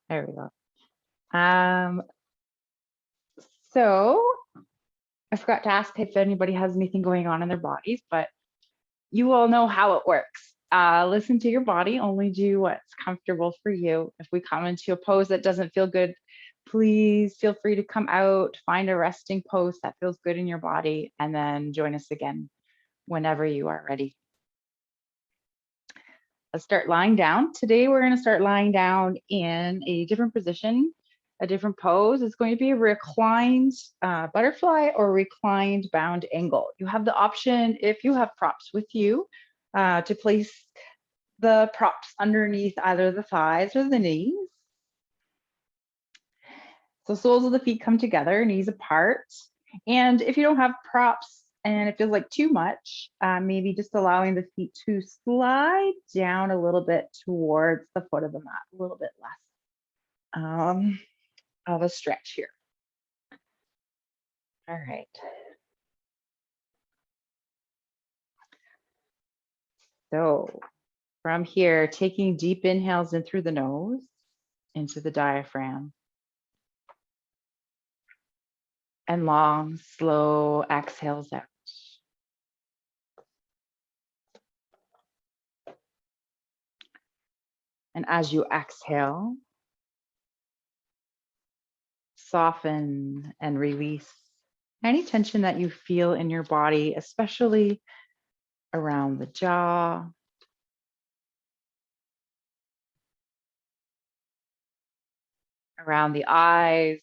There we go. So I forgot to ask if anybody has anything going on in their bodies, but you all know how it works. Listen to your body, only do what's comfortable for you. If we come into a pose that doesn't feel good, please feel free to come out, find a resting pose that feels good in your body, and then join us again whenever you are ready. Let's start lying down. Today, we're going to start lying down in a different position, a different pose. It's going to be a reclined butterfly or reclined bound angle. You have the option, if you have props with you, to place the props underneath either the thighs or the knees. So soles of the feet come together, knees apart. And if you don't have props and it feels like too much, maybe just allowing the feet to slide down a little bit towards the foot of the mat, a little bit less of a stretch here. All right. So from here, taking deep inhales in through the nose, into the diaphragm. And long, slow exhales out. And as you exhale, soften and release any tension that you feel in your body, especially around the jaw, around the eyes,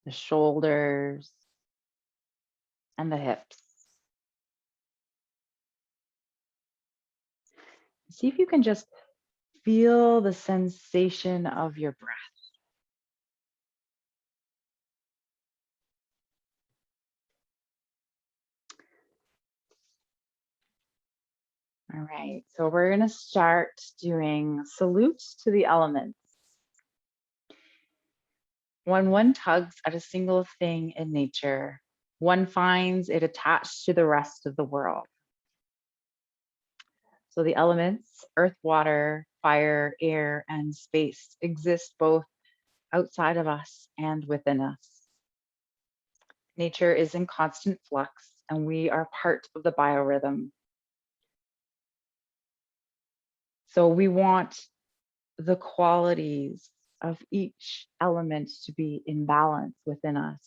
the shoulders, and the hips. See if you can just feel the sensation of your breath. All right, so we're going to start doing salutes to the elements. When one tugs at a single thing in nature, one finds it attached to the rest of the world. So the elements, earth, water, fire, air, and space, exist both outside of us and within us. Nature is in constant flux, and we are part of the biorhythm. So we want the qualities of each element to be in balance within us.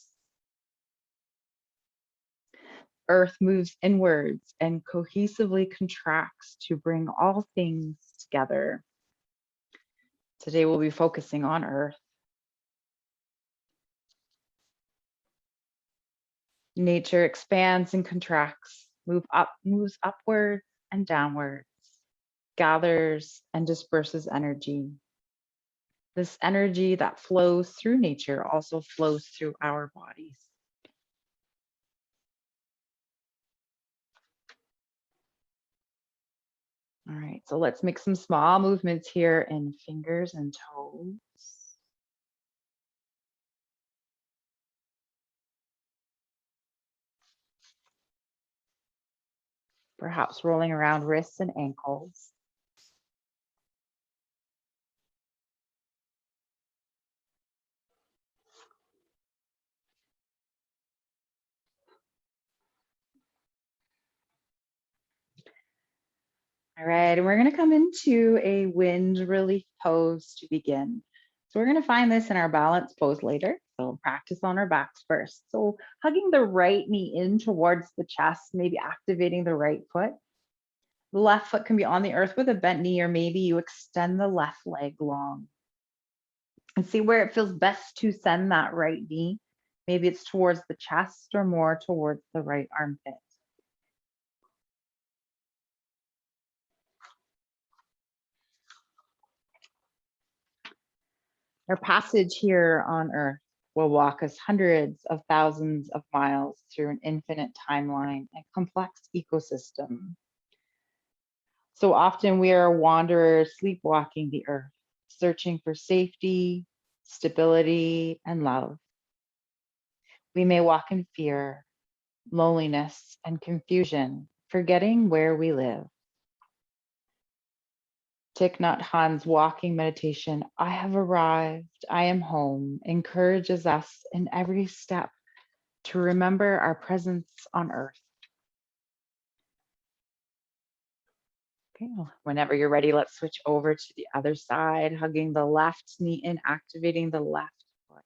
Earth moves inwards and cohesively contracts to bring all things together. Today we'll be focusing on earth. Nature expands and contracts, moves upwards and downwards, gathers and disperses energy. This energy that flows through nature also flows through our bodies. All right, so let's make some small movements here in fingers and toes. Perhaps rolling around wrists and ankles. All right, and we're going to come into a wind relief pose to begin. So we're going to find this in our balance pose later. So practice on our backs first. So hugging the right knee in towards the chest, maybe activating the right foot. The left foot can be on the earth with a bent knee, or maybe you extend the left leg long. And see where it feels best to send that right knee. Maybe it's towards the chest or more towards the right armpit. Our passage here on earth will walk us hundreds of thousands of miles through an infinite timeline and complex ecosystem. So often we are wanderers sleepwalking the earth, searching for safety, stability, and love. We may walk in fear, loneliness, and confusion, forgetting where we live. Thich Nhat Hanh's walking meditation, I have arrived, I am home, encourages us in every step to remember our presence on earth. Okay, well, whenever you're ready, let's switch over to the other side, hugging the left knee in, activating the left foot.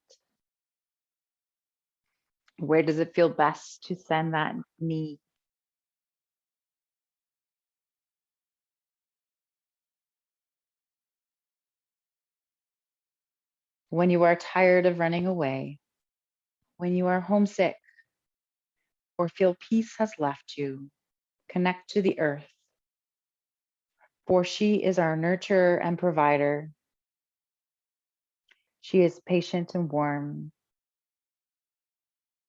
Where does it feel best to send that knee? When you are tired of running away, when you are homesick, or feel peace has left you, connect to the earth, for she is our nurturer and provider. She is patient and warm,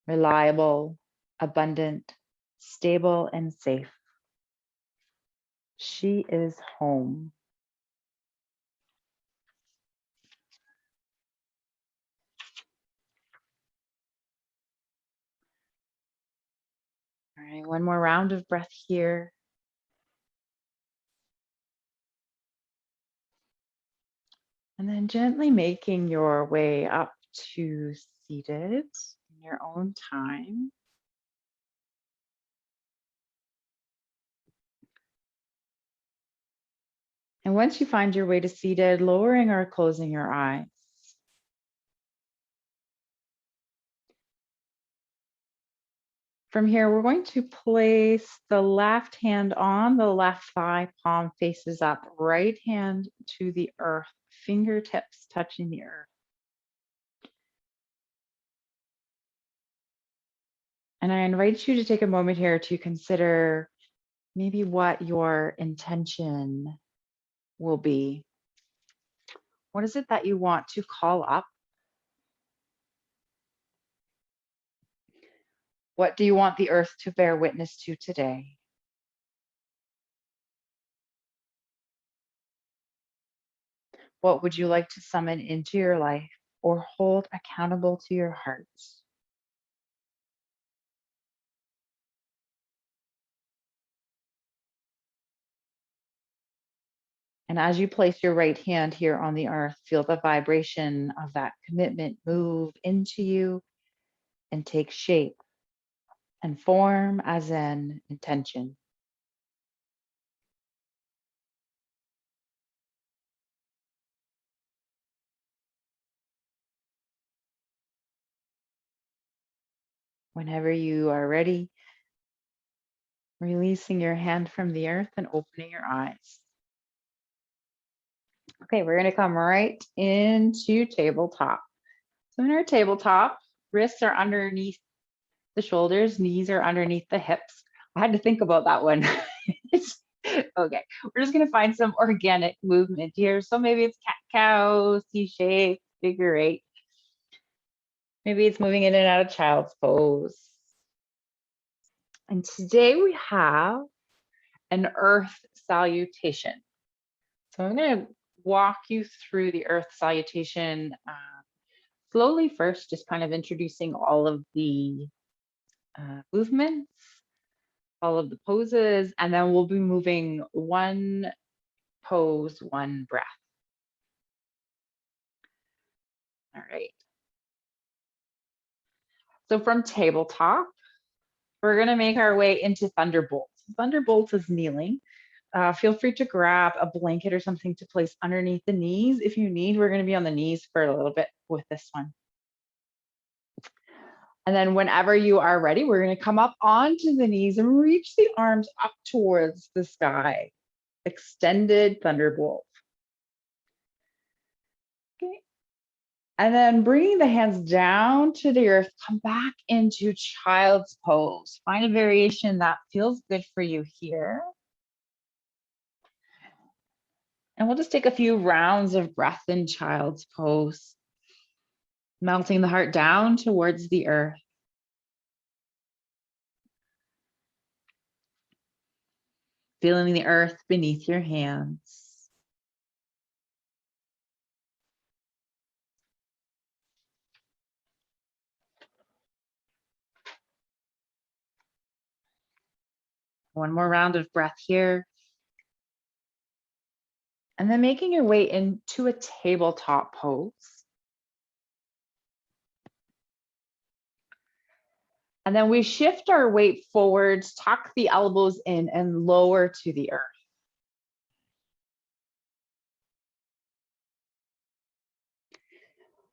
reliable, abundant, stable, and safe. She is home. All right, one more round of breath here. And then gently making your way up to seated in your own time. And once you find your way to seated, lowering or closing your eyes. From here, we're going to place the left hand on the left thigh, palm faces up, right hand to the earth, fingertips touching the earth. And I invite you to take a moment here to consider maybe what your intention will be. What is it that you want to call up? What do you want the earth to bear witness to today? What would you like to summon into your life or hold accountable to your heart? And as you place your right hand here on the earth, feel the vibration of that commitment move into you and take shape and form as an intention. Whenever you are ready, releasing your hand from the earth and opening your eyes. Okay, we're going to come right into tabletop. So in our tabletop, wrists are underneath the shoulders, knees are underneath the hips. I had to think about that one. Okay, we're just gonna find some organic movement here. So maybe it's cat cow, C shape, figure eight. Maybe it's moving in and out of child's pose. And today we have an earth salutation. So I'm gonna walk you through the earth salutation slowly first, just kind of introducing all of the movements, all of the poses, and then we'll be moving one pose, one breath. All right. So from tabletop, we're going to make our way into Thunderbolt. Thunderbolt is kneeling. Feel free to grab a blanket or something to place underneath the knees. If you need, we're going to be on the knees for a little bit with this one. And then whenever you are ready, we're going to come up onto the knees and reach the arms up towards the sky. Extended Thunderbolt. Okay. And then bringing the hands down to the earth, come back into child's pose. Find a variation that feels good for you here. And we'll just take a few rounds of breath in child's pose, melting the heart down towards the earth. Feeling the earth beneath your hands. One more round of breath here. And then making your way into a tabletop pose. And then we shift our weight forwards, tuck the elbows in, and lower to the earth.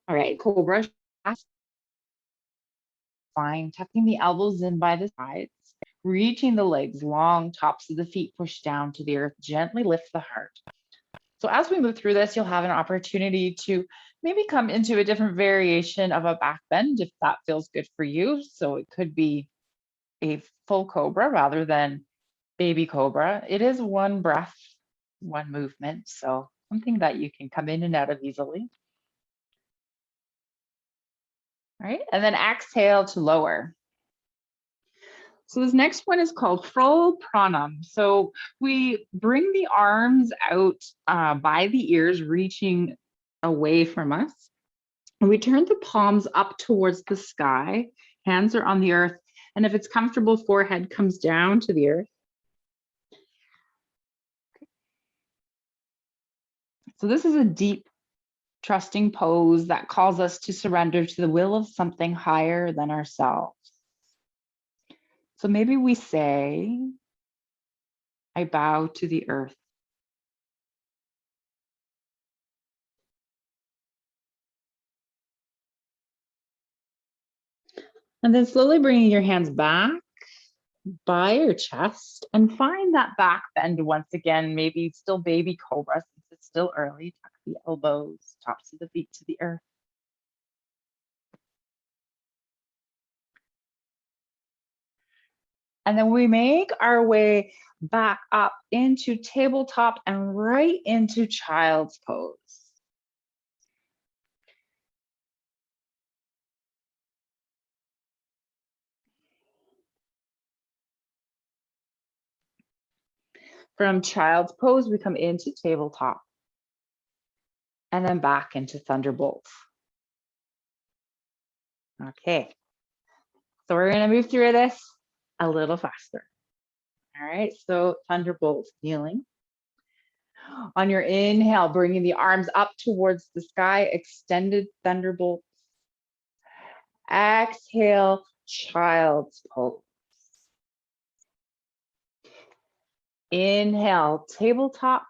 All right, cobra. Fine, tucking the elbows in by the sides, reaching the legs long, tops of the feet push down to the earth, gently lift the heart. So as we move through this, you'll have an opportunity to maybe come into a different variation of a back bend if that feels good for you. So it could be a full cobra rather than baby cobra. It is one breath, one movement. So something that you can come in and out of easily. All right, and then exhale to lower. So this next one is called full pranam. So we bring the arms out by the ears, reaching away from us. And we turn the palms up towards the sky. Hands are on the earth. And if it's comfortable, forehead comes down to the earth. So this is a deep, trusting pose that calls us to surrender to the will of something higher than ourselves. So maybe we say, I bow to the earth. And then slowly bringing your hands back by your chest and find that back bend once again, maybe still baby cobra since it's still early. Tuck the elbows, tops of the feet to the earth. And then we make our way back up into tabletop and right into child's pose. From child's pose, we come into tabletop and then back into thunderbolt. Okay, so we're gonna move through this a little faster. All right, so thunderbolt, kneeling. On your inhale, bringing the arms up towards the sky, extended thunderbolt. Exhale, child's pose. Inhale, tabletop.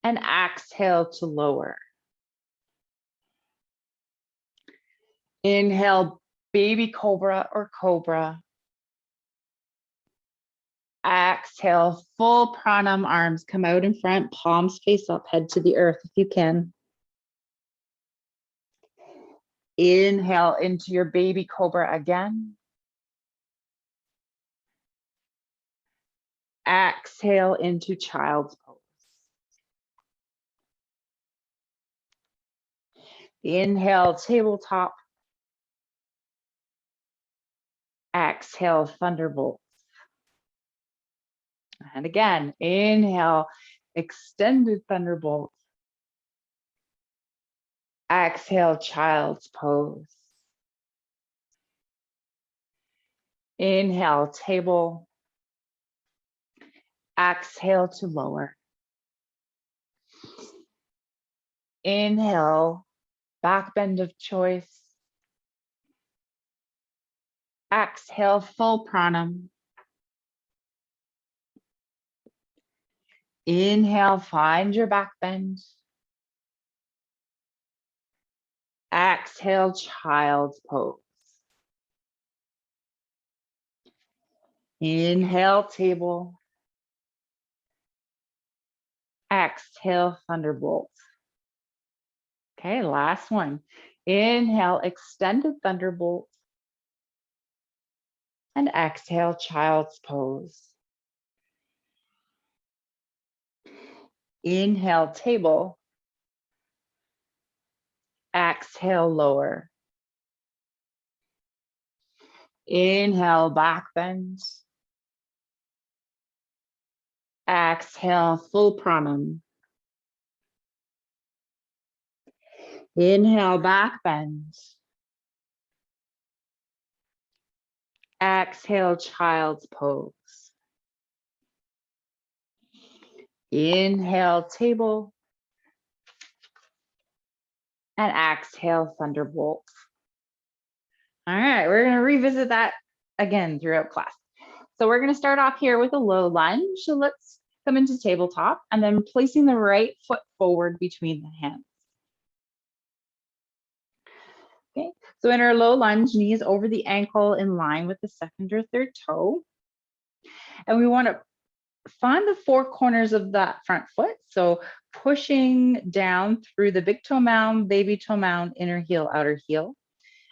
And exhale to lower. Inhale, baby cobra or cobra. Exhale, full pranam, arms come out in front, palms face up, head to the earth if you can. Inhale into your baby cobra again. Exhale into child's pose. Inhale, tabletop. Exhale, thunderbolt. And again, inhale, extended thunderbolt. Exhale, child's pose. Inhale, table. Exhale to lower. Inhale, back bend of choice. Exhale, full pranam. Inhale, find your back bend. Exhale, child's pose. Inhale, table. Exhale, thunderbolt. Okay, last one. Inhale, extended thunderbolt. And exhale, child's pose. Inhale, table. Exhale, lower. Inhale, back bend. Exhale, full pranam. Inhale, back bend. Exhale, child's pose. Inhale, table. And exhale, thunderbolt. All right, we're going to revisit that again throughout class. So we're going to start off here with a low lunge. So let's come into tabletop and then placing the right foot forward between the hands. Okay, so in our low lunge, knees over the ankle in line with the second or third toe. And we want to find the four corners of that front foot. So pushing down through the big toe mound, baby toe mound, inner heel, outer heel.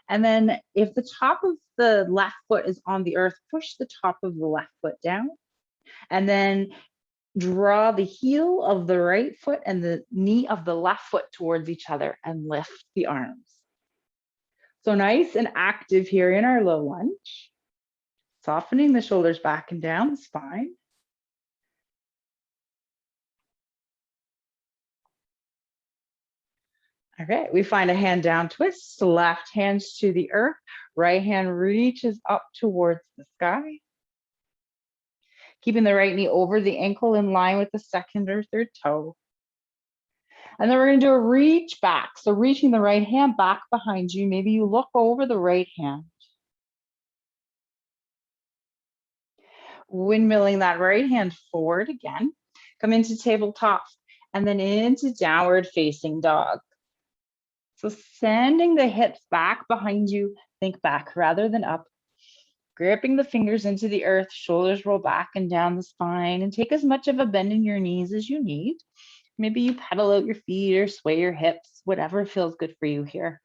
And then if the top of the left foot is on the earth, push the top of the left foot down. And then draw the heel of the right foot and the knee of the left foot towards each other and lift the arms. So nice and active here in our low lunge. Softening the shoulders back and down the spine. All right, we find a hand down twist, left hand to the earth, right hand reaches up towards the sky. Keeping the right knee over the ankle in line with the second or third toe. And then we're going to do a reach back. So reaching the right hand back behind you. Maybe you look over the right hand. Windmilling that right hand forward again. Come into tabletop and then into downward facing dog. So sending the hips back behind you, think back rather than up. Gripping the fingers into the earth, shoulders roll back and down the spine, and take as much of a bend in your knees as you need. Maybe you pedal out your feet or sway your hips, whatever feels good for you here.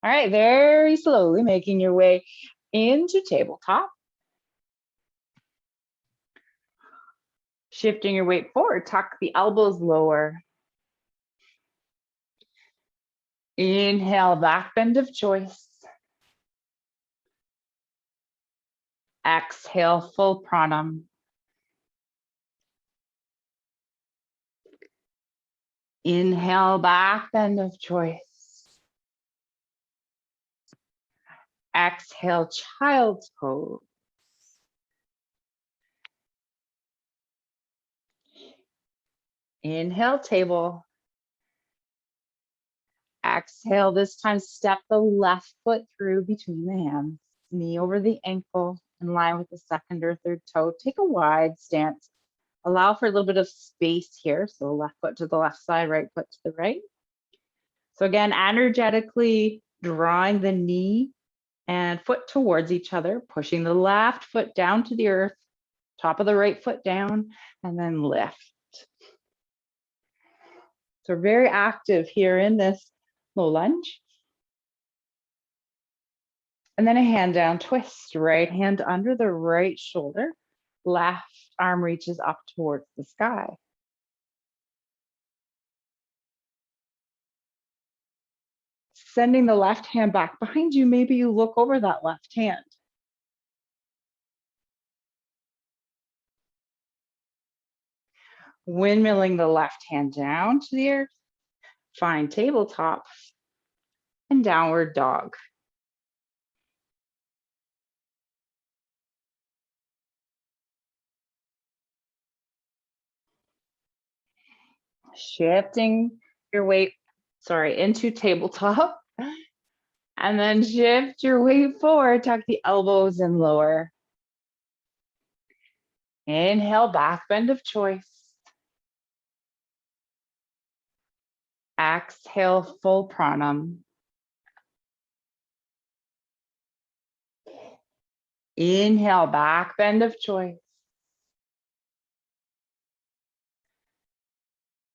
All right, very slowly making your way into tabletop. Shifting your weight forward, tuck the elbows lower. Inhale, back bend of choice. Exhale, full pranam. Inhale, back bend of choice. Exhale, child's pose. Inhale, table. Exhale, this time step the left foot through between the hands. Knee over the ankle, in line with the second or third toe. Take a wide stance. Allow for a little bit of space here. So left foot to the left side, right foot to the right. So again, energetically drawing the knee and foot towards each other, pushing the left foot down to the earth, top of the right foot down, and then lift. So very active here in this low lunge. And then a hand down twist, right hand under the right shoulder, left arm reaches up towards the sky. Sending the left hand back behind you, maybe you look over that left hand. Windmilling the left hand down to the earth, find tabletop and downward dog. Shifting your weight, into tabletop. And then shift your weight forward, tuck the elbows in lower. Inhale, back bend of choice. Exhale, full pranam. Inhale, back bend of choice.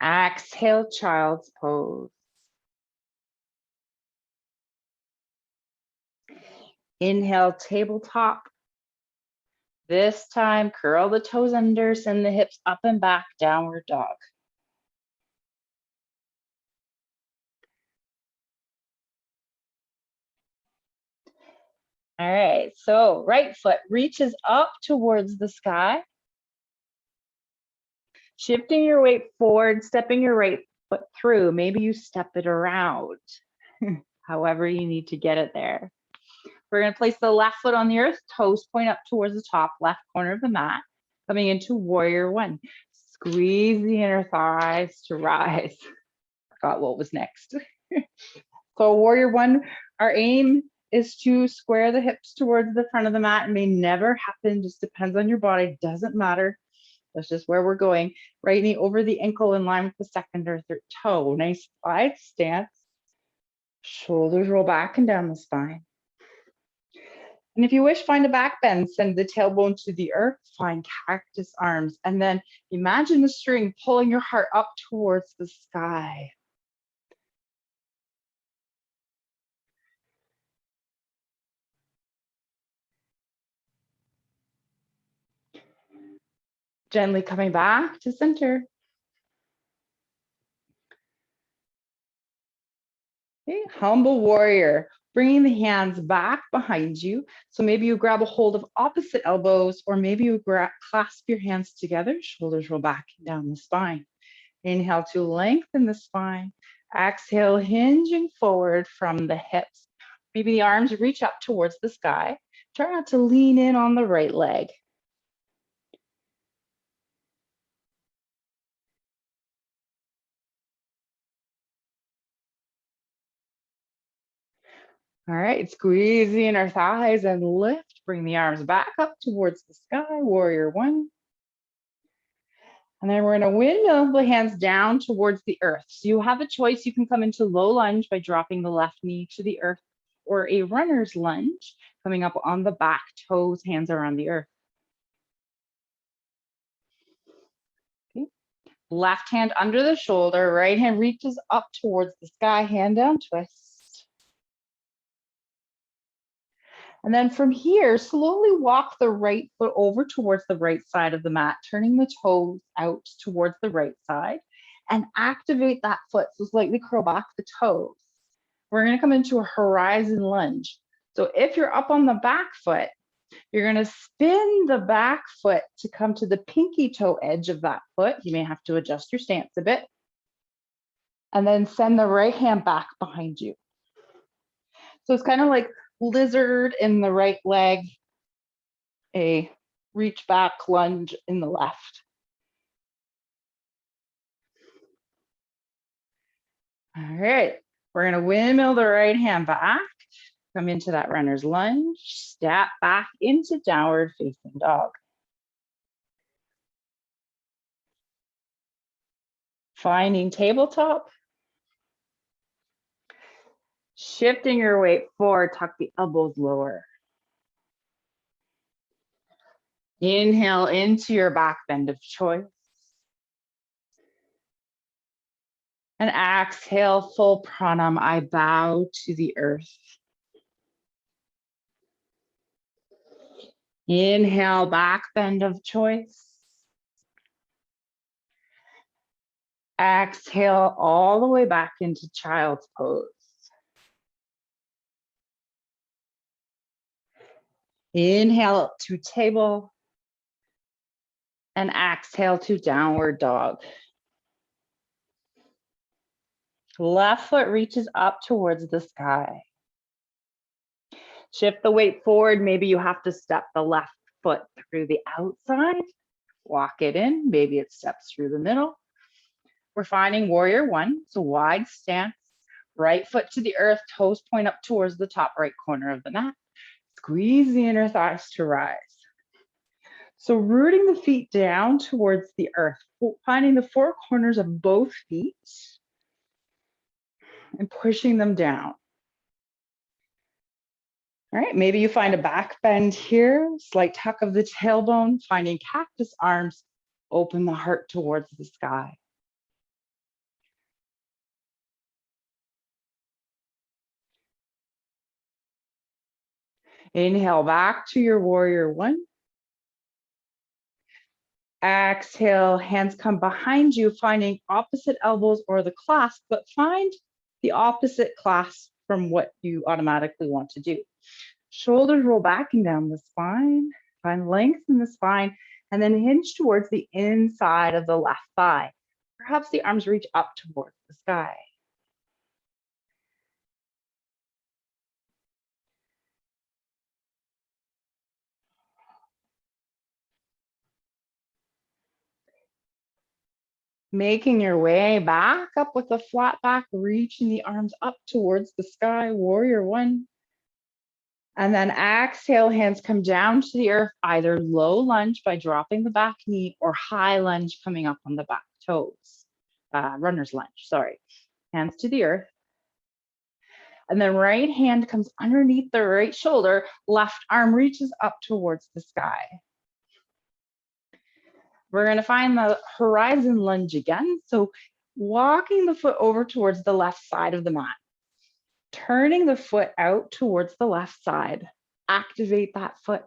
Exhale, child's pose. Inhale, tabletop. This time, curl the toes under, send the hips up and back, downward dog. All right, so right foot reaches up towards the sky. Shifting your weight forward, stepping your right foot through. Maybe you step it around. however you need to get it there. We're going to place the left foot on the earth, toes point up towards the top left corner of the mat, coming into warrior one. Squeeze the inner thighs to rise. Forgot what was next. So warrior one, our aim is to square the hips towards the front of the mat. It may never happen, just depends on your body, doesn't matter. That's just where we're going. Right knee over the ankle in line with the second or third toe. Nice wide stance. Shoulders roll back and down the spine. And if you wish, find a back bend, send the tailbone to the earth, find cactus arms, and then imagine the string pulling your heart up towards the sky. Gently coming back to center. Okay, humble warrior, bringing the hands back behind you. So maybe you grab a hold of opposite elbows, or maybe you clasp your hands together, shoulders roll back and down the spine. Inhale to lengthen the spine. Exhale, hinging forward from the hips. Maybe the arms reach up towards the sky. Try not to lean in on the right leg. All right, squeeze the inner thighs and lift. Bring the arms back up towards the sky, warrior one. And then we're going to windmill the hands down towards the earth. So you have a choice. You can come into low lunge by dropping the left knee to the earth, or a runner's lunge, coming up on the back toes, hands are on the earth. Okay. Left hand under the shoulder, right hand reaches up towards the sky, hand down twist. And then from here, slowly walk the right foot over towards the right side of the mat, turning the toes out towards the right side, and activate that foot. So slightly curl back the toes. We're going to come into a horizon lunge. So if you're up on the back foot, you're going to spin the back foot to come to the pinky toe edge of that foot. You may have to adjust your stance a bit. And then send the right hand back behind you. So it's kind of like lizard in the right leg, a reach back lunge in the left. All right, we're going to windmill the right hand back, come into that runner's lunge, step back into downward facing dog. Finding tabletop. Shifting your weight forward, tuck the elbows lower. Inhale into your back bend of choice. And exhale, full pranam, I bow to the earth. Inhale, back bend of choice. Exhale all the way back into child's pose. Inhale to table. And exhale to downward dog. Left foot reaches up towards the sky. Shift the weight forward. Maybe you have to step the left foot through the outside. Walk it in. Maybe it steps through the middle. We're finding warrior one. So wide stance. Right foot to the earth. Toes point up towards the top right corner of the mat. Squeeze the inner thighs to rise. So rooting the feet down towards the earth. Finding the four corners of both feet. And pushing them down. All right, maybe you find a back bend here, slight tuck of the tailbone, finding cactus arms, open the heart towards the sky. Inhale back to your warrior one. Exhale, hands come behind you, finding opposite elbows or the clasp, but find the opposite clasp from what you automatically want to do. Shoulders roll back and down the spine, find length in the spine, and then hinge towards the inside of the left thigh. Perhaps the arms reach up towards the sky. Making your way back up with a flat back, reaching the arms up towards the sky, warrior one. And then exhale, hands come down to the earth, either low lunge by dropping the back knee or high lunge coming up on the back toes. Runner's lunge, sorry. Hands to the earth. And then right hand comes underneath the right shoulder, left arm reaches up towards the sky. We're going to find the horizon lunge again. So walking the foot over towards the left side of the mat, turning the foot out towards the left side, activate that foot.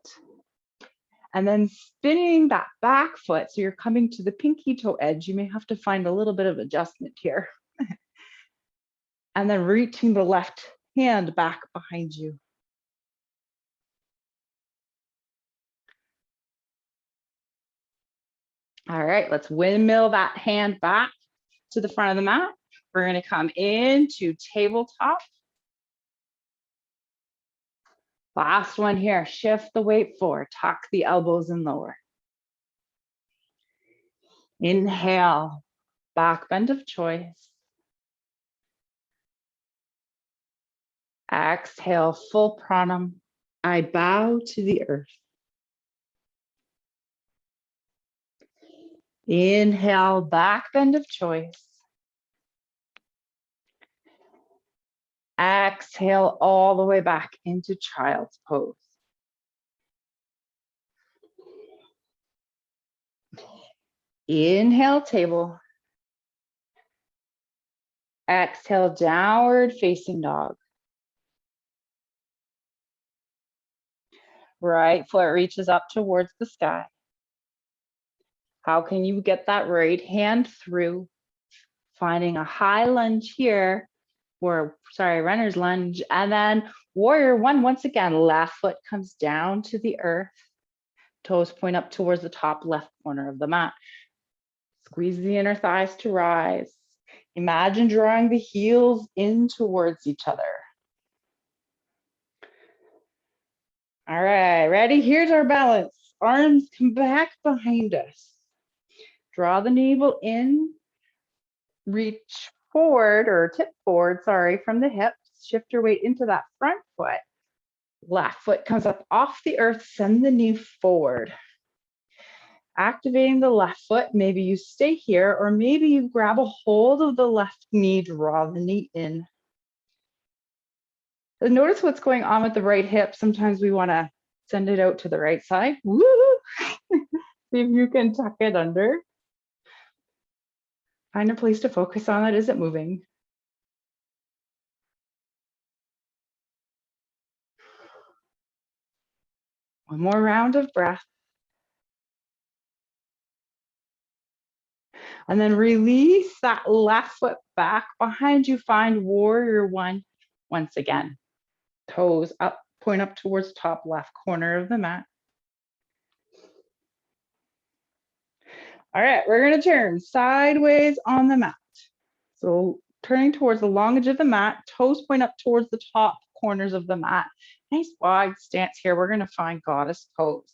And then spinning that back foot, so you're coming to the pinky toe edge. You may have to find a little bit of adjustment here. And then reaching the left hand back behind you. All right, let's windmill that hand back to the front of the mat. We're going to come into tabletop. Last one here, shift the weight forward, tuck the elbows and lower. Inhale, back bend of choice. Exhale, full pranam. I bow to the earth. Inhale, back bend of choice. Exhale all the way back into child's pose. Inhale, table. Exhale, downward facing dog. Right foot reaches up towards the sky. How can you get that right hand through? Finding a high lunge here, or sorry, runner's lunge, and then warrior one. Once again, left foot comes down to the earth. Toes point up towards the top left corner of the mat. Squeeze the inner thighs to rise. Imagine drawing the heels in towards each other. All right, ready? Here's our balance. Arms come back behind us. Draw the navel in. Reach forward or tip forward, sorry, from the hips. Shift your weight into that front foot. Left foot comes up off the earth. Send the knee forward. Activating the left foot, maybe you stay here, or maybe you grab a hold of the left knee, draw the knee in. So notice what's going on with the right hip. Sometimes we want to send it out to the right side. Woo! See if you can tuck it under. Find a place to focus on it. Is it moving? One more round of breath. And then release that left foot back behind you. Find warrior one once again. Toes up, point up towards top left corner of the mat. All right, we're going to turn sideways on the mat. So turning towards the long edge of the mat, toes point up towards the top corners of the mat. Nice wide stance here. We're going to find goddess pose.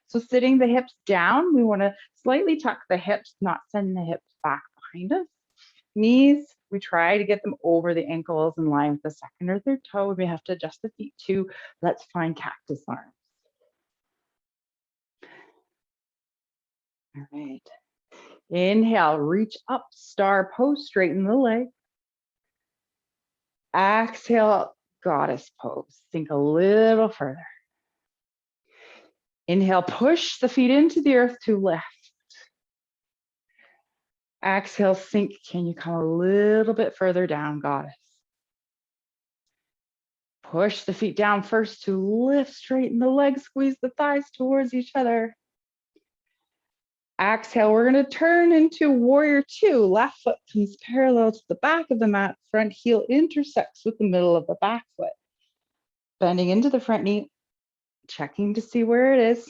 So sitting the hips down, we want to slightly tuck the hips, not send the hips back behind us. Knees, we try to get them over the ankles in line with the second or third toe. We may have to adjust the feet too. Let's find cactus arms. All right. Inhale, reach up, star pose, straighten the leg. Exhale, goddess pose. Sink a little further. Inhale, push the feet into the earth to lift. Exhale, sink. Can you come a little bit further down, goddess? Push the feet down first to lift, straighten the legs, squeeze the thighs towards each other. Exhale, we're going to turn into warrior two. Left foot comes parallel to the back of the mat. Front heel intersects with the middle of the back foot. Bending into the front knee, checking to see where it is.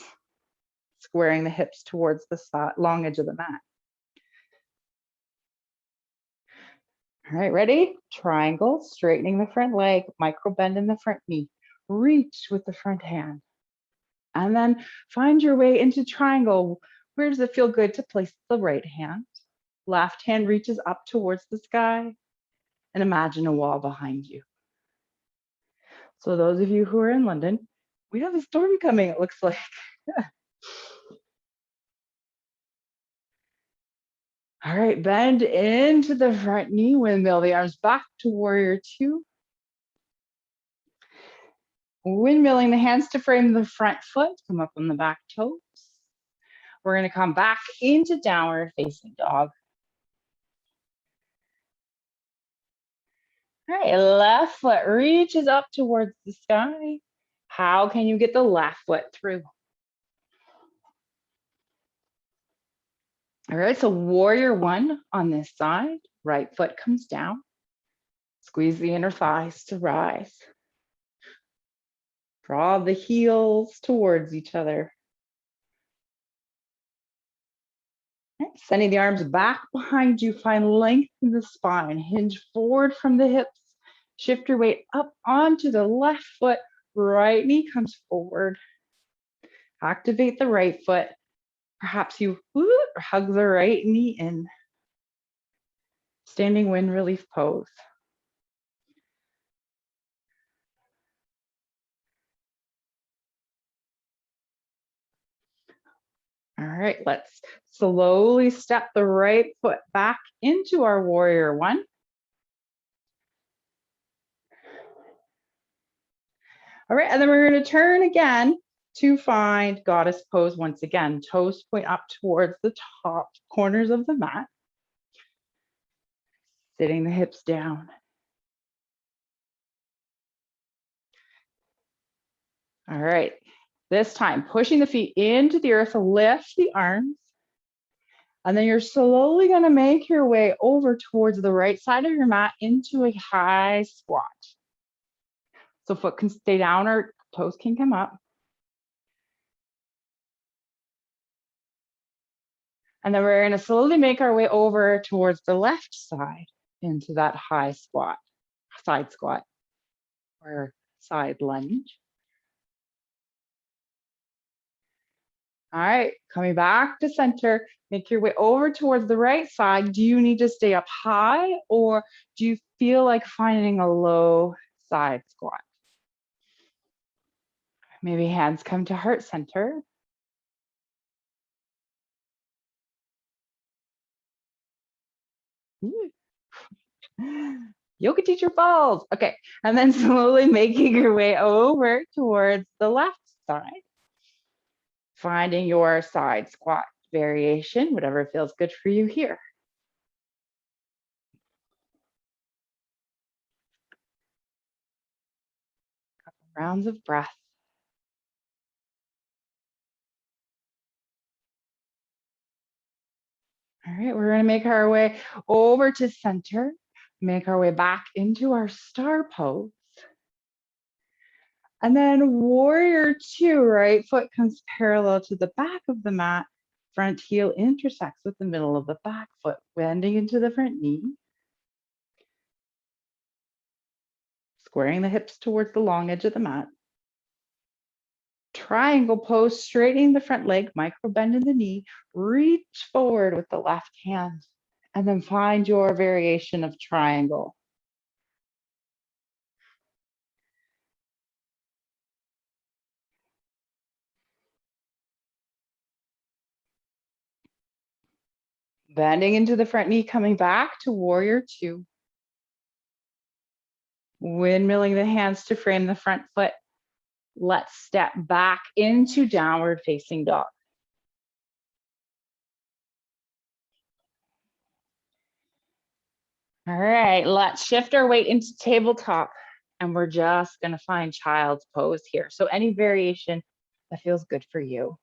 Squaring the hips towards the long edge of the mat. All right, ready? Triangle, straightening the front leg, micro bend in the front knee. Reach with the front hand. And then find your way into triangle. Where does it feel good to place the right hand? Left hand reaches up towards the sky, and imagine a wall behind you. So those of you who are in London, we have a storm coming, it looks like. All right, bend into the front knee, windmill the arms back to warrior two. Windmilling the hands to frame the front foot, come up on the back toes. We're gonna come back into downward facing dog. All right, left foot reaches up towards the sky. How can you get the left foot through? All right, so warrior one on this side, right foot comes down. Squeeze the inner thighs to rise. Draw the heels towards each other. Right, sending the arms back behind you, find length in the spine, hinge forward from the hips. Shift your weight up onto the left foot, right knee comes forward. Activate the right foot. Perhaps you hug the right knee in. Standing wind relief pose. All right, let's slowly step the right foot back into our warrior one. All right, and then we're going to turn again to find goddess pose once again. Toes point up towards the top corners of the mat. Sitting the hips down. All right, this time pushing the feet into the earth, lift the arms. And then you're slowly going to make your way over towards the right side of your mat into a high squat. So foot can stay down or toes can come up. And then we're going to slowly make our way over towards the left side into that high squat, side squat, or side lunge. All right, coming back to center, make your way over towards the right side. Do you need to stay up high, or do you feel like finding a low side squat? Maybe hands come to heart center. Yoga teacher falls. Okay, and then slowly making your way over towards the left side. Finding your side squat variation, whatever feels good for you here. Couple rounds of breath. All right, we're going to make our way over to center, make our way back into our star pose. And then warrior two, right foot comes parallel to the back of the mat, front heel intersects with the middle of the back foot, bending into the front knee. Squaring the hips towards the long edge of the mat. Triangle pose, straightening the front leg, micro bend in the knee, reach forward with the left hand, and then find your variation of triangle. Bending into the front knee, coming back to warrior two. Windmilling the hands to frame the front foot. Let's step back into downward facing dog. All right, let's shift our weight into tabletop, and we're just gonna find child's pose here. So any variation that feels good for you.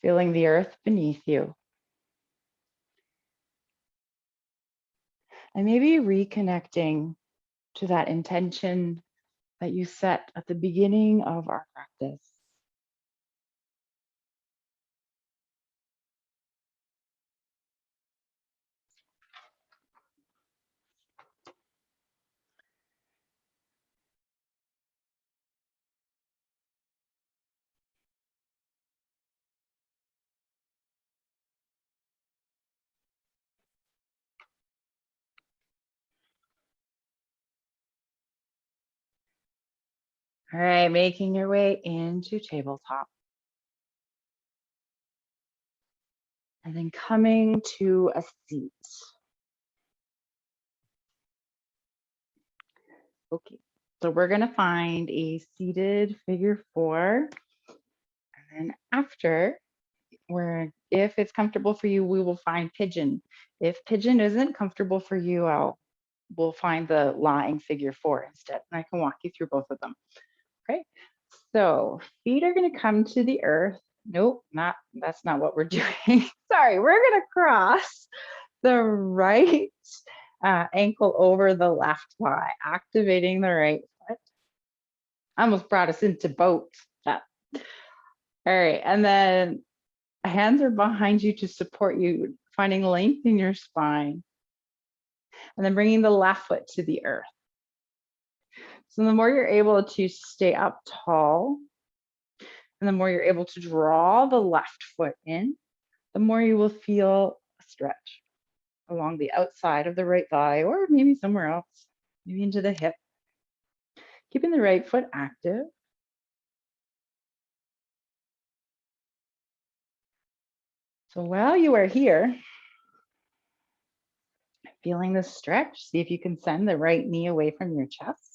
Feeling the earth beneath you. And maybe reconnecting to that intention that you set at the beginning of our practice. All right, making your way into tabletop. And then coming to a seat. Okay, so we're gonna find a seated figure four. And then after, if it's comfortable for you, we will find pigeon. If pigeon isn't comfortable for you, we'll find the lying figure four instead. And I can walk you through both of them. Okay, so feet are gonna come to the earth. Nope, that's not what we're doing. Sorry, we're gonna cross the right ankle over the left thigh, activating the right foot. Almost brought us into boat. Yeah. All right, and then hands are behind you to support you, finding length in your spine, and then bringing the left foot to the earth. So the more you're able to stay up tall, and the more you're able to draw the left foot in, the more you will feel a stretch along the outside of the right thigh, or maybe somewhere else, maybe into the hip. Keeping the right foot active. So while you are here, feeling the stretch, see if you can send the right knee away from your chest.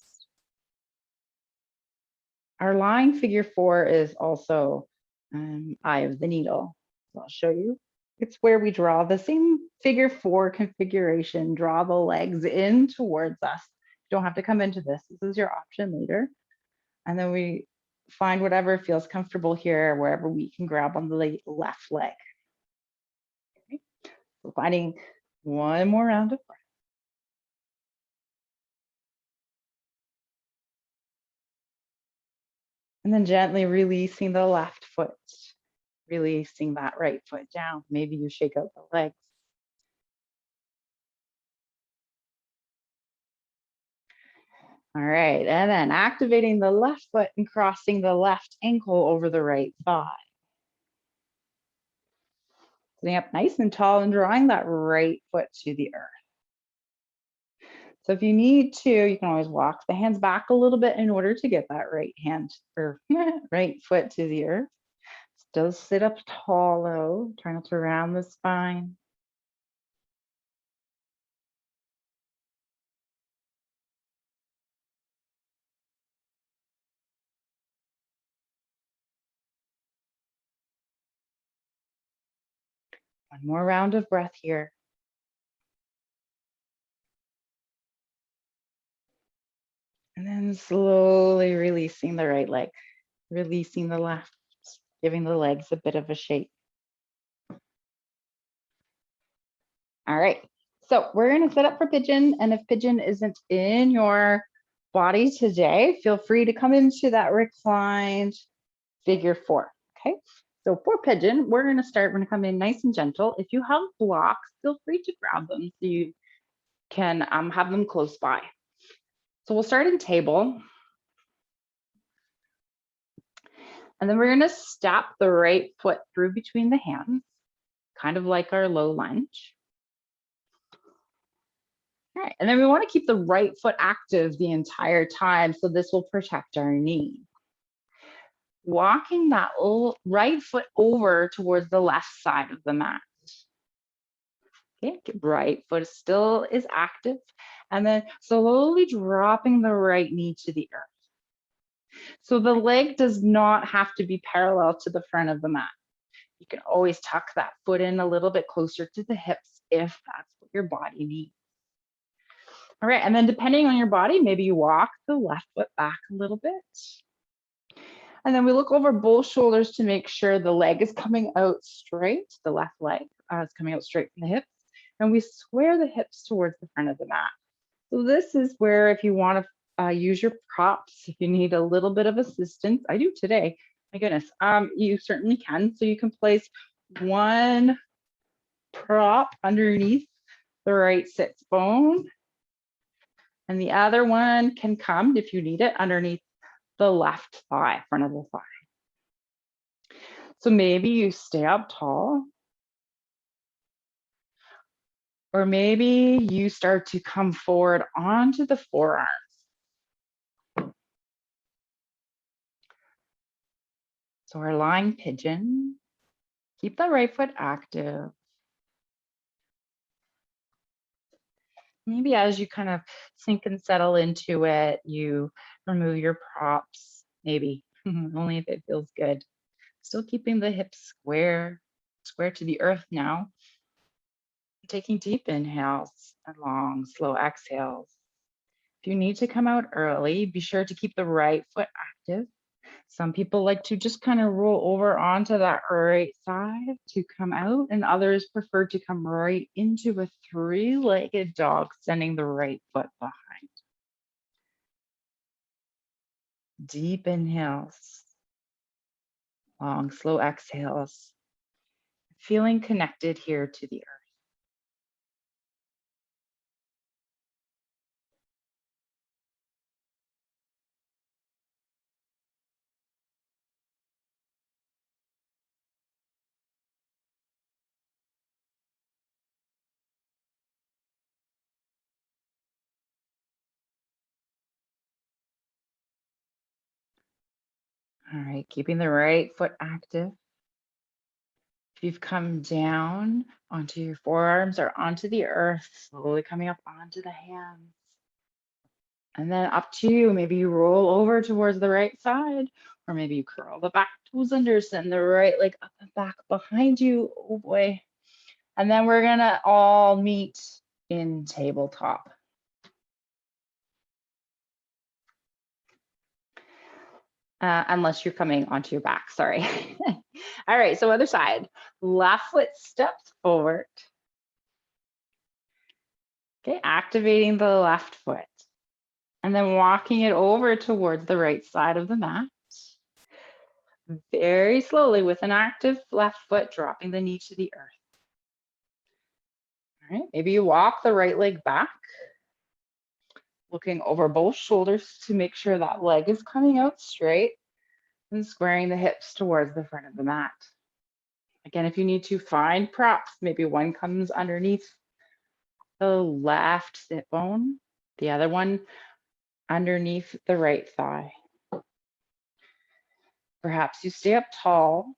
Our lying figure four is also eye of the needle. So I'll show you. It's where we draw the same figure four configuration, draw the legs in towards us. You don't have to come into this. This is your option later. And then we find whatever feels comfortable here, wherever we can grab on the left leg. Okay. So finding one more round of breath. And then gently releasing the left foot, releasing that right foot down. Maybe you shake out the legs. All right, and then activating the left foot and crossing the left ankle over the right thigh. Sitting up nice and tall and drawing that right foot to the earth. So if you need to, you can always walk the hands back a little bit in order to get that right hand or right foot to the earth. Still sit up tall though, try not to round the spine. One more round of breath here. And then slowly releasing the right leg, releasing the left, giving the legs a bit of a shake. All right, so we're gonna set up for pigeon, and if pigeon isn't in your body today, feel free to come into that reclined figure four, okay? So for pigeon, we're gonna come in nice and gentle. If you have blocks, feel free to grab them so you can have them close by. So we'll start in table. And then we're gonna step the right foot through between the hands, kind of like our low lunge. All right, and then we wanna keep the right foot active the entire time, so this will protect our knee. Walking that right foot over towards the left side of the mat. Okay, right foot still is active. And then slowly dropping the right knee to the earth. So the leg does not have to be parallel to the front of the mat. You can always tuck that foot in a little bit closer to the hips if that's what your body needs. All right, and then depending on your body, maybe you walk the left foot back a little bit. And then we look over both shoulders to make sure the leg is coming out straight, the left leg is coming out straight from the hips. And we square the hips towards the front of the mat. So this is where if you want to use your props, if you need a little bit of assistance, I do today, my goodness, you certainly can. So you can place one prop underneath the right sits bone, and the other one can come, if you need it, underneath the left thigh, front of the thigh. So maybe you stay up tall, or maybe you start to come forward onto the forearms. So we're lying pigeon. Keep the right foot active. Maybe as you kind of sink and settle into it, you remove your props, maybe, only if it feels good. Still keeping the hips square to the earth now. Taking deep inhales and long, slow exhales. If you need to come out early, be sure to keep the right foot active. Some people like to just kind of roll over onto that right side to come out, and others prefer to come right into a three-legged dog, sending the right foot behind. Deep inhales, long, slow exhales, feeling connected here to the earth. All right, keeping the right foot active. If you've come down onto your forearms or onto the earth, slowly coming up onto the hands. And then up to you, maybe you roll over towards the right side, or maybe you curl the back toes under, send the right leg up and back behind you. Oh boy. And then we're gonna all meet in tabletop. Unless you're coming onto your back, sorry. All right, so other side. Left foot steps forward. Okay, activating the left foot. And then walking it over towards the right side of the mat. Very slowly with an active left foot, dropping the knee to the earth. All right, maybe you walk the right leg back, looking over both shoulders to make sure that leg is coming out straight and squaring the hips towards the front of the mat. Again, if you need to find props, maybe one comes underneath the left sit bone, the other one underneath the right thigh. Perhaps you stay up tall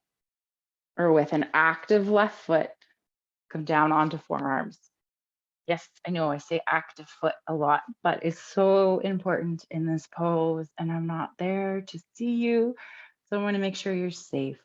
or with an active left foot, come down onto forearms. Yes, I know I say active foot a lot, but it's so important in this pose, and I'm not there to see you, so I want to make sure you're safe.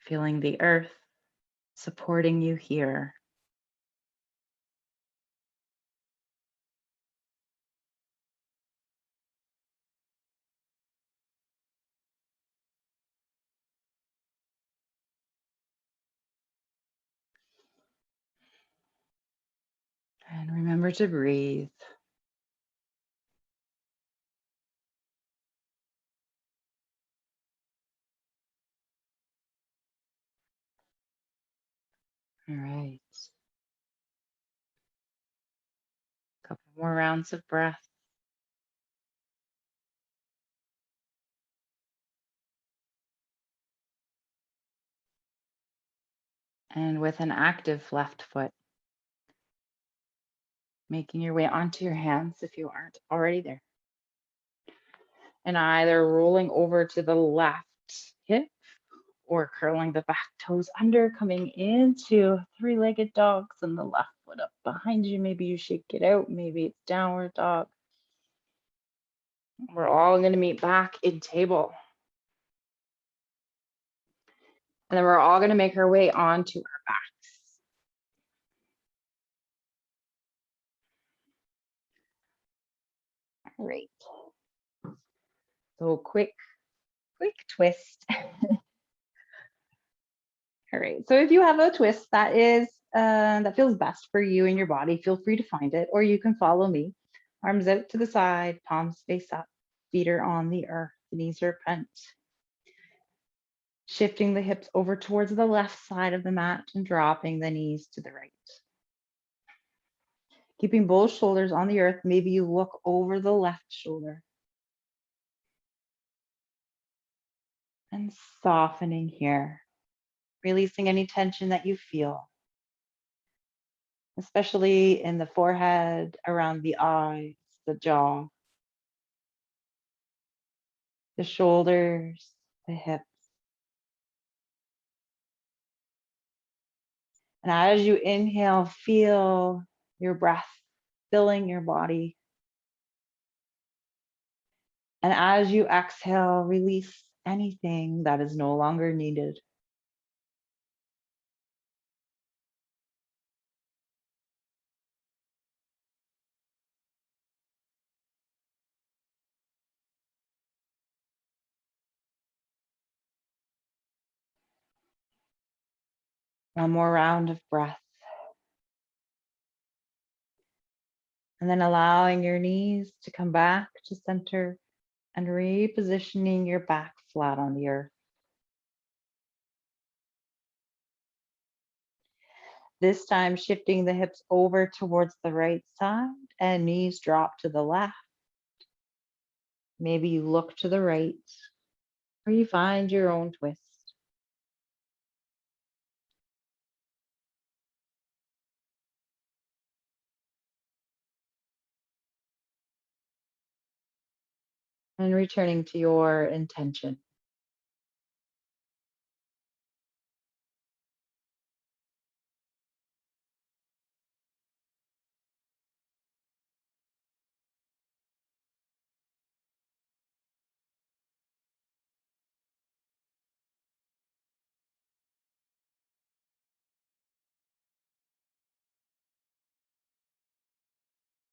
Feeling the earth supporting you here. And remember to breathe. All right. Couple more rounds of breath. And with an active left foot, making your way onto your hands if you aren't already there. And either rolling over to the left hip or curling the back toes under, coming into three-legged dogs and the left foot up behind you. Maybe you shake it out, maybe it's downward dog. We're all going to meet back in table. And then we're all going to make our way onto our backs. All right. So quick twist. All right. So if you have a twist that is that feels best for you and your body, feel free to find it, or you can follow me. Arms out to the side, palms face up, feet are on the earth, the knees are bent. Shifting the hips over towards the left side of the mat and dropping the knees to the right. Keeping both shoulders on the earth, maybe you look over the left shoulder. And softening here, releasing any tension that you feel, especially in the forehead, around the eyes, the jaw, the shoulders, the hips. And as you inhale, feel your breath filling your body. And as you exhale, release anything that is no longer needed. One more round of breath. And then allowing your knees to come back to center and repositioning your back flat on the earth. This time, shifting the hips over towards the right side and knees drop to the left. Maybe you look to the right or you find your own twist. And returning to your intention.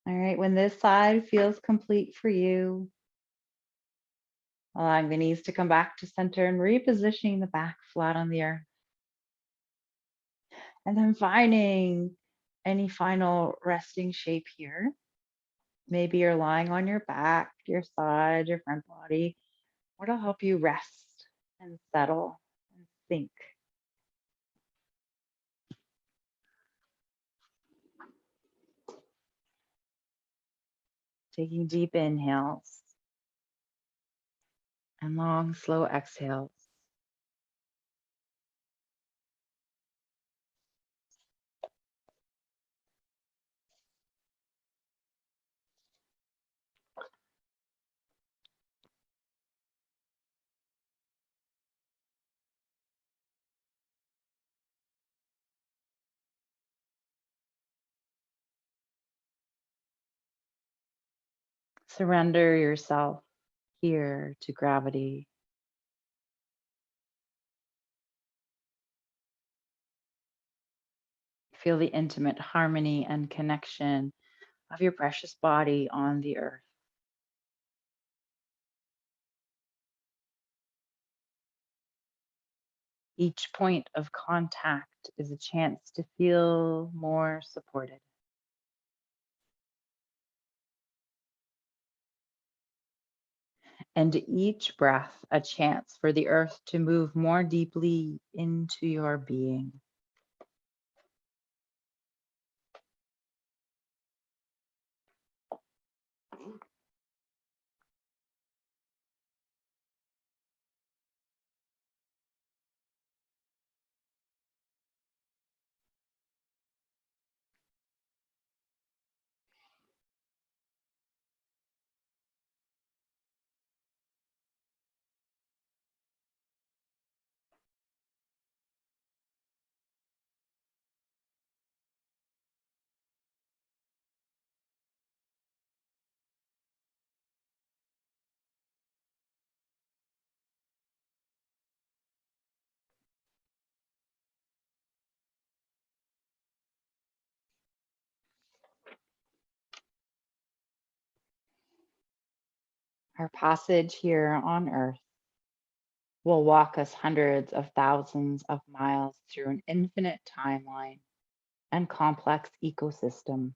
All right, when this side feels complete for you, allowing the knees to come back to center and repositioning the back flat on the earth. And then finding any final resting shape here. Maybe you're lying on your back, your side, your front body. What'll help you rest and settle and think. Taking deep inhales and long, slow exhales. Surrender yourself here to gravity. Feel the intimate harmony and connection of your precious body on the earth. Each point of contact is a chance to feel more supported. And each breath a chance for the earth to move more deeply into your being. Our passage here on earth will walk us hundreds of thousands of miles through an infinite timeline and complex ecosystem.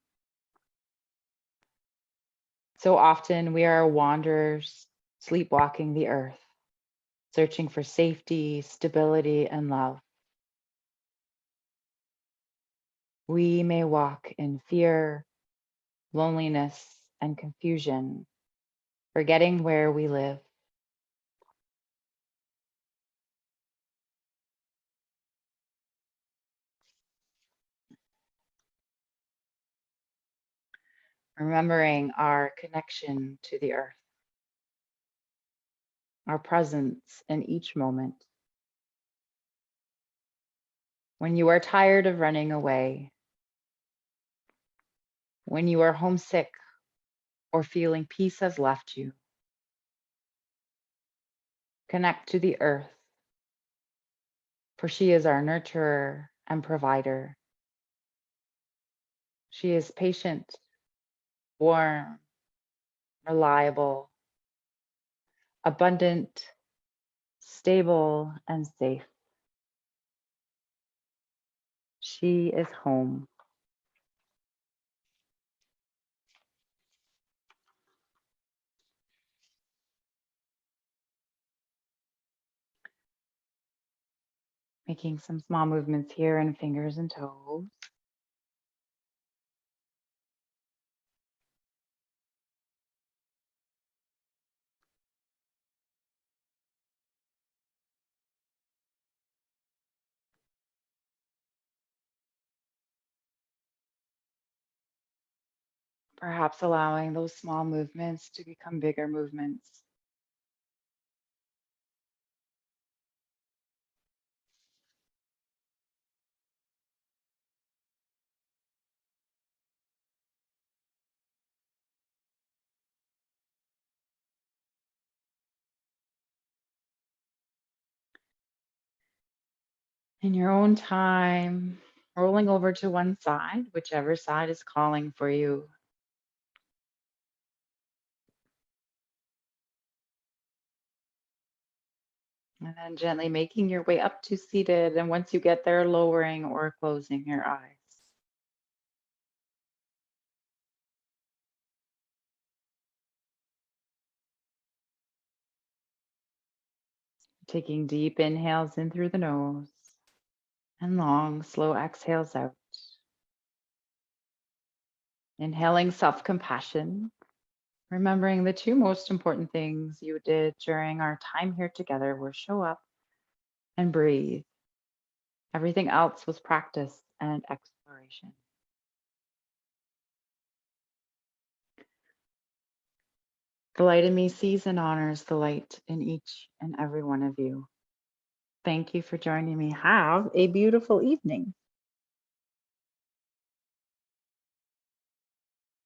So often we are wanderers sleepwalking the earth, searching for safety, stability, and love. We may walk in fear, loneliness, and confusion, forgetting where we live. remembering our connection to the earth, our presence in each moment. When you are tired of running away, when you are homesick or feeling peace has left you, connect to the earth, for she is our nurturer and provider. She is patient, warm, reliable, abundant, stable, and safe. She is home. Making some small movements here in fingers and toes. Perhaps allowing those small movements to become bigger movements. In your own time, rolling over to one side, whichever side is calling for you. And then gently making your way up to seated. And once you get there, lowering or closing your eyes. Taking deep inhales in through the nose and long, slow exhales out. Inhaling self compassion, remembering the two most important things you did during our time here together were show up and breathe. Everything else was practice and exploration. The light in me sees and honors the light in each and every one of you. Thank you for joining me. Have a beautiful evening.